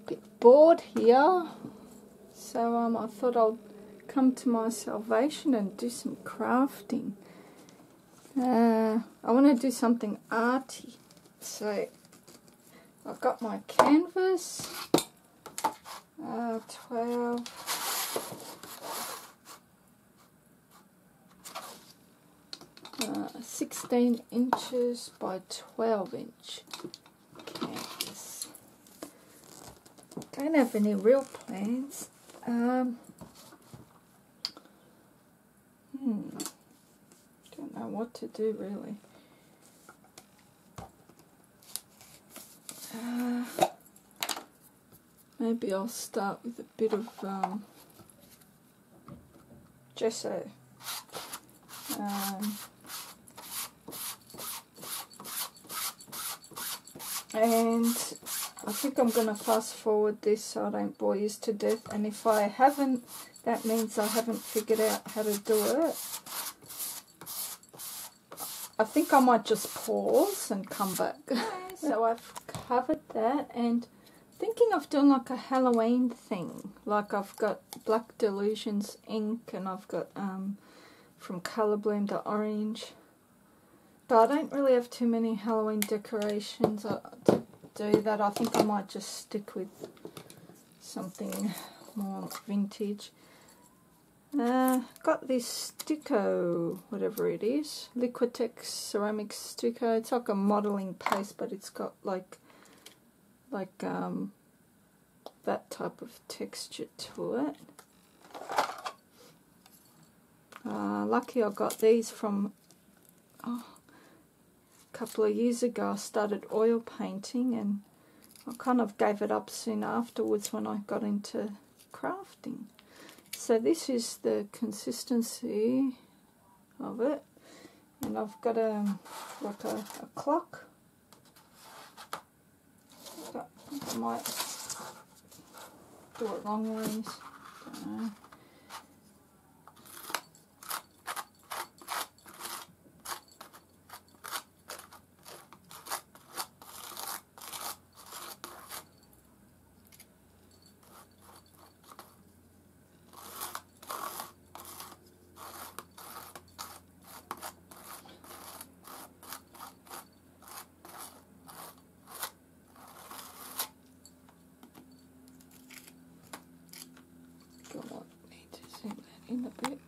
bit bored here, so I thought I'll come to my salvation and do some crafting. I want to do something arty, so I've got my canvas, 16 inches by 12 inch canvas. Don't have any real plans. Don't know what to do really. Maybe I'll start with a bit of gesso. And I think I'm going to fast forward this so I don't bore you to death, and if I haven't, that means I haven't figured out how to do it. I think I might just pause and come back. So I've covered that, and thinking of doing like a Halloween thing. Like I've got Black Delusions ink, and I've got from Colour Bloom the orange. But I don't really have too many Halloween decorations to do that. I think I might just stick with something more vintage. Got this Stucco, whatever it is, Liquitex ceramic Stucco. It's like a modelling paste, but it's got like that type of texture to it. Lucky I got these from a couple of years ago. I started oil painting, and I kind of gave it up soon afterwards when I got into crafting. So this is the consistency of it, and I've got like a clock. I might do it long ways. Don't know. In a bit.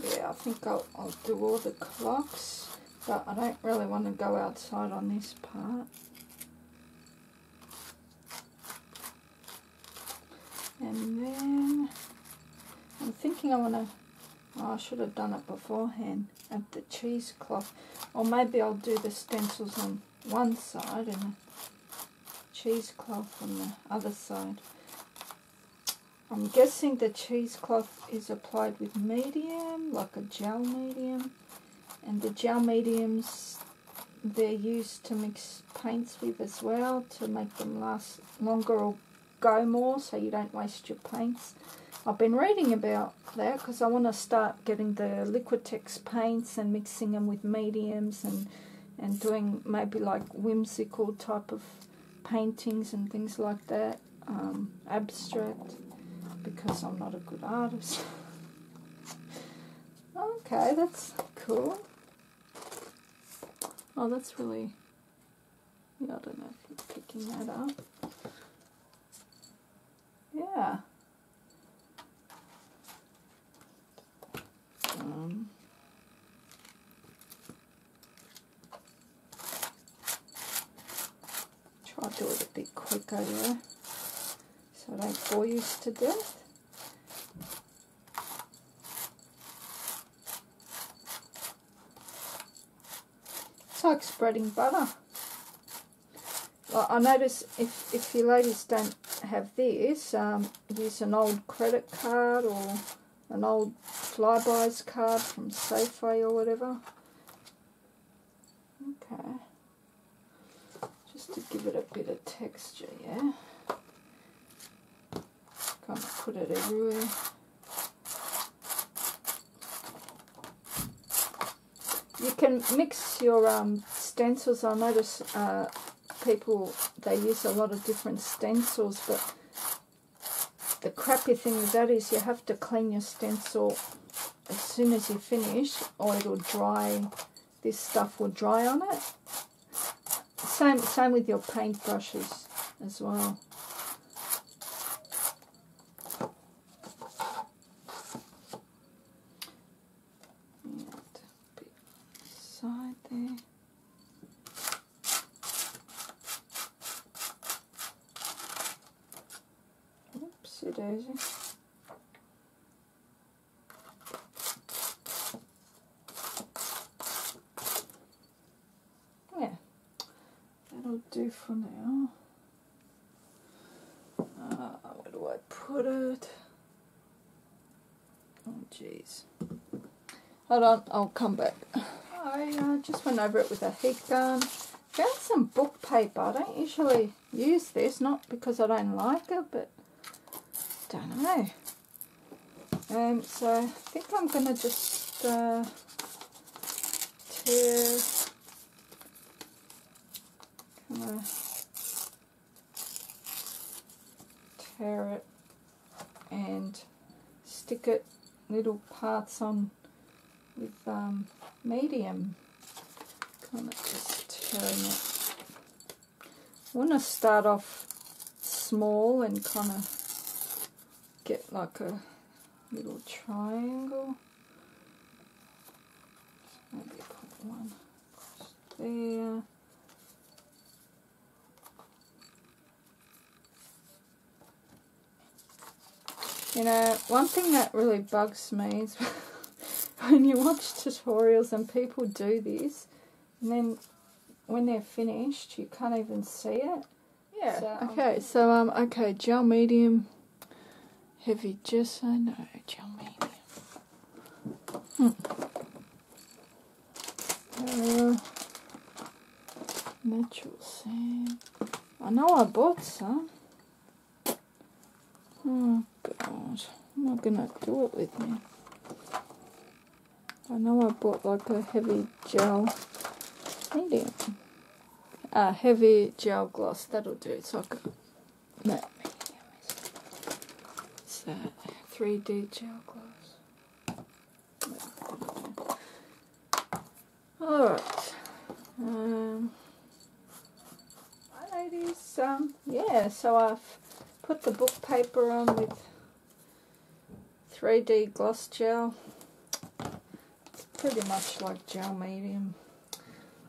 Yeah, I think I'll do all the clocks, but I don't really want to go outside on this part. And then I'm thinking I want to, I should have done it beforehand, add the cheesecloth, or maybe I'll do the stencils on one side and the cheesecloth on the other side. I'm guessing the cheesecloth is applied with medium, like a gel medium, and the gel mediums, they're used to mix paints with as well to make them last longer or go more, so you don't waste your paints. I've been reading about that because I want to start getting the Liquitex paints and mixing them with mediums and doing maybe like whimsical type of paintings and things like that, abstract, because I'm not a good artist. Okay, that's cool. Oh, that's really, yeah, I don't know if you're picking that up. Yeah. Try to do it a bit quicker, yeah, so I don't bore you to death. It's like spreading butter. Well, I notice if you ladies don't have this, use an old credit card or an old Flybuys card from Safeway or whatever. Okay. Just to give it a bit of texture, yeah. Kind of put it everywhere. You can mix your stencils. I notice people, they use a lot of different stencils, but the crappy thing with that is you have to clean your stencil as soon as you finish, or it'll dry. This stuff will dry on it. Same with your paint brushes as well. Side there. Oopsie daisy. Yeah, that'll do for now. Where do I put it? Oh, jeez. Hold on, I'll come back. I just went over it with a heat gun. Found some book paper. I don't usually use this, not because I don't like it, but don't know. So I think I'm going to just tear it and stick it little parts on with medium, kind of just tearing it. I want to start off small and kind of get like a little triangle. Maybe put one across there. You know, one thing that really bugs me is when you watch tutorials and people do this, and then when they're finished, you can't even see it. Yeah. So, okay, so okay, gel medium, heavy gesso, no, gel medium. Natural sand. I know I bought some. Oh God, I'm not gonna do it with me. I know I bought like a heavy gel medium. Heavy gel gloss, that'll do. It's like a matte medium. It's a 3D gel gloss. Alright. Ladies, yeah, so I've put the book paper on with 3D gloss gel. Pretty much like gel medium.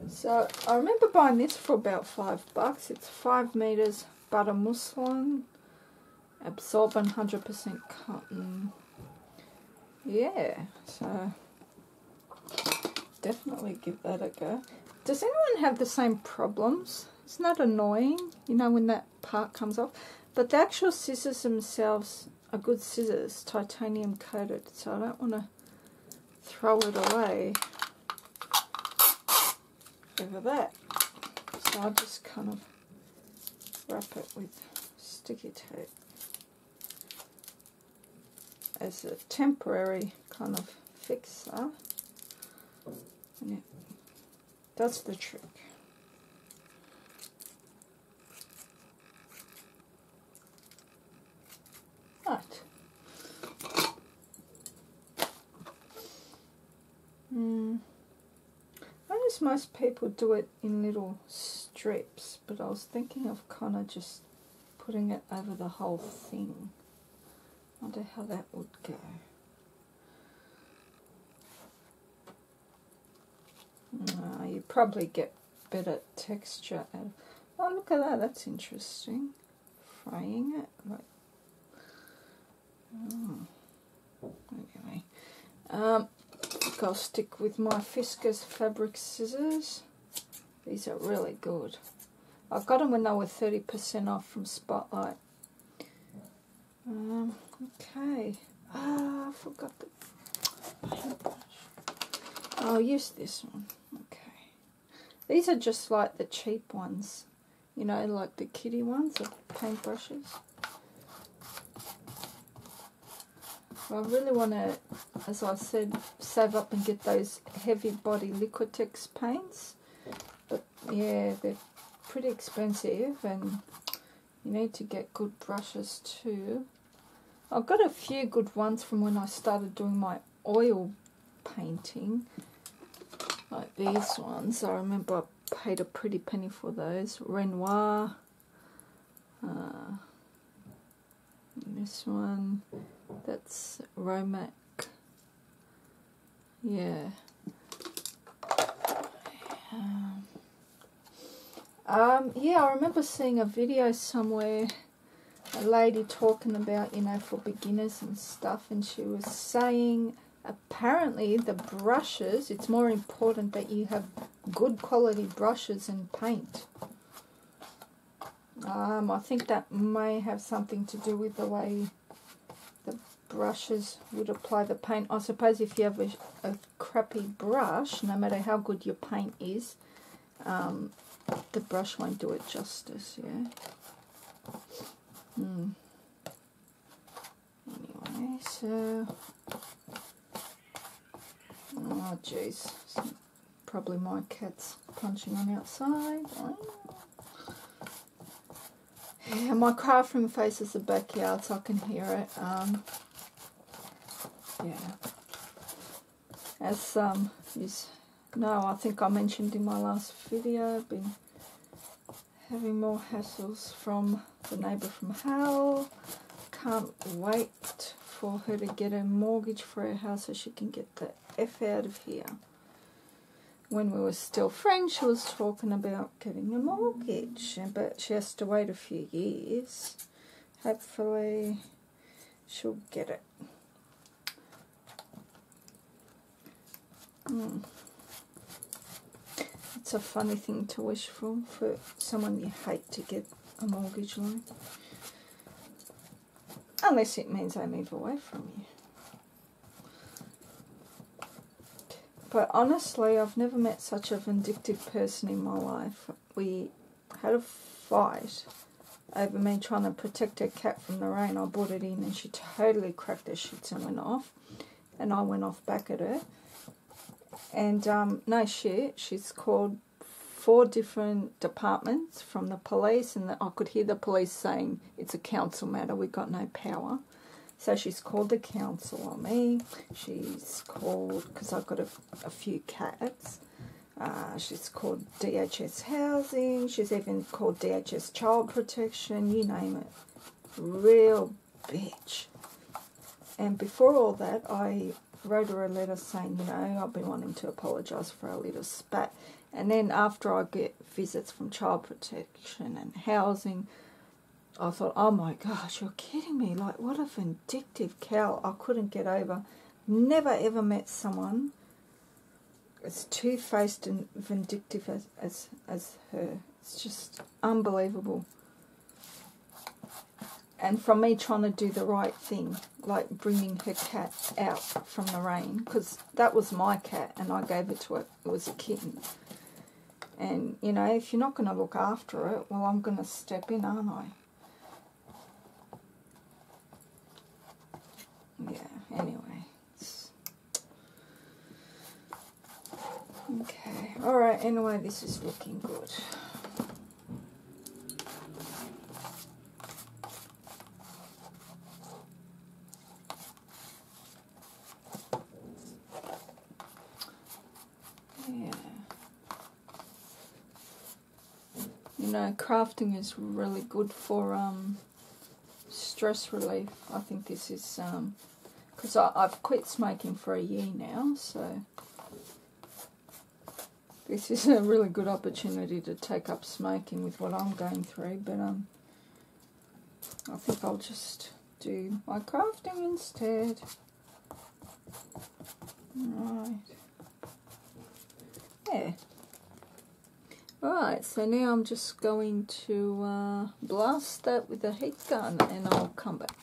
So I remember buying this for about $5. It's 5 meters butter muslin, absorbent 100% cotton. Yeah, so definitely give that a go. Does anyone have the same problems? Isn't that annoying? You know, when that part comes off. But the actual scissors themselves are good scissors, titanium coated. So I don't want to throw it away over that. So I'll just kind of wrap it with sticky tape as a temporary kind of fixer. And it does the trick. Right. I notice most people do it in little strips, but I was thinking of kind of just putting it over the whole thing. I wonder how that would go. You probably get better texture out of. Oh, look at that, that's interesting. Fraying it, like. Anyway, I'll stick with my Fiskars fabric scissors. These are really good. I got them when they were 30% off from Spotlight. Okay. I forgot the paintbrush. I'll use this one. Okay. These are just like the cheap ones. You know, like the kiddie ones, the paintbrushes. I really want to, as I said, save up and get those heavy body Liquitex paints. But yeah, they're pretty expensive and you need to get good brushes too. I've got a few good ones from when I started doing my oil painting. Like these ones. I remember I paid a pretty penny for those. Renoir. This one. That's Romac. Yeah. Yeah, I remember seeing a video somewhere, a lady talking about, you know, for beginners and stuff, and she was saying apparently the brushes, it's more important that you have good quality brushes and paint. I think that may have something to do with the way the brushes would apply the paint. I suppose if you have a crappy brush, no matter how good your paint is, the brush won't do it justice, yeah. Anyway, so... Oh, jeez. Probably my cat's punching on outside. Yeah, my craft room faces the backyard, so I can hear it. Yeah. As you know, I think I mentioned in my last video, I've been having more hassles from the neighbour from Hull. Can't wait for her to get a mortgage for her house so she can get the F out of here. When we were still friends, she was talking about getting a mortgage, but she has to wait a few years. Hopefully she'll get it. It's a funny thing to wish for someone you hate to get a mortgage loan. Unless it means they move away from you. But honestly, I've never met such a vindictive person in my life. We had a fight over me trying to protect her cat from the rain. I brought it in and she totally cracked her shits and went off. And I went off back at her. And no shit, she's called 4 different departments from the police. And I could hear the police saying, it's a council matter, we've got no power. So she's called the council on me. She's called, because I've got a few cats, she's called DHS Housing. She's even called DHS Child Protection, you name it. Real bitch. And before all that, I wrote her a letter saying, you know, I've been wanting to apologise for our little spat. And then after I get visits from Child Protection and Housing, I thought, oh my gosh, you're kidding me. Like, what a vindictive cow. I couldn't get over. Never ever met someone as two-faced and vindictive as her. It's just unbelievable. And from me trying to do the right thing, like bringing her cat out from the rain, because that was my cat and I gave it to her. It was a kitten. And, you know, if you're not going to look after it, well, I'm going to step in, aren't I? Yeah, anyway. Okay, alright, anyway, this is looking good. Yeah. You know, crafting is really good for stress relief. I think this is because I've quit smoking for a year now, so this is a really good opportunity to take up smoking with what I'm going through. But I think I'll just do my crafting instead. Right. Yeah. Alright, so now I'm just going to blast that with a heat gun and I'll come back.